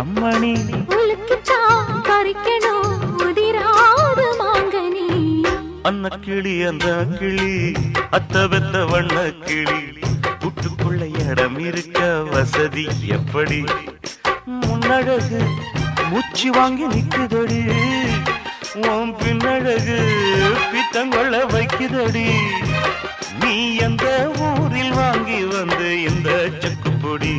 அம்மணி உலுக்குத்தான் பறிக்கணும் உதிராத மாங்கனி. அன்ன கிளி அந்த கிளி அத்த பெத்த வண்ண கிளி கூட்டுக்குள்ள இடம் இருக்க வசதி எப்படி? முன்னழகு மூச்சு வாங்கி நிக்குதடி, உன் பின்னழகு பித்தங்கொள்ள வைக்குதடி. நீ எந்த ஊரில் வாங்கி வந்து இந்த செக்கு பொடி?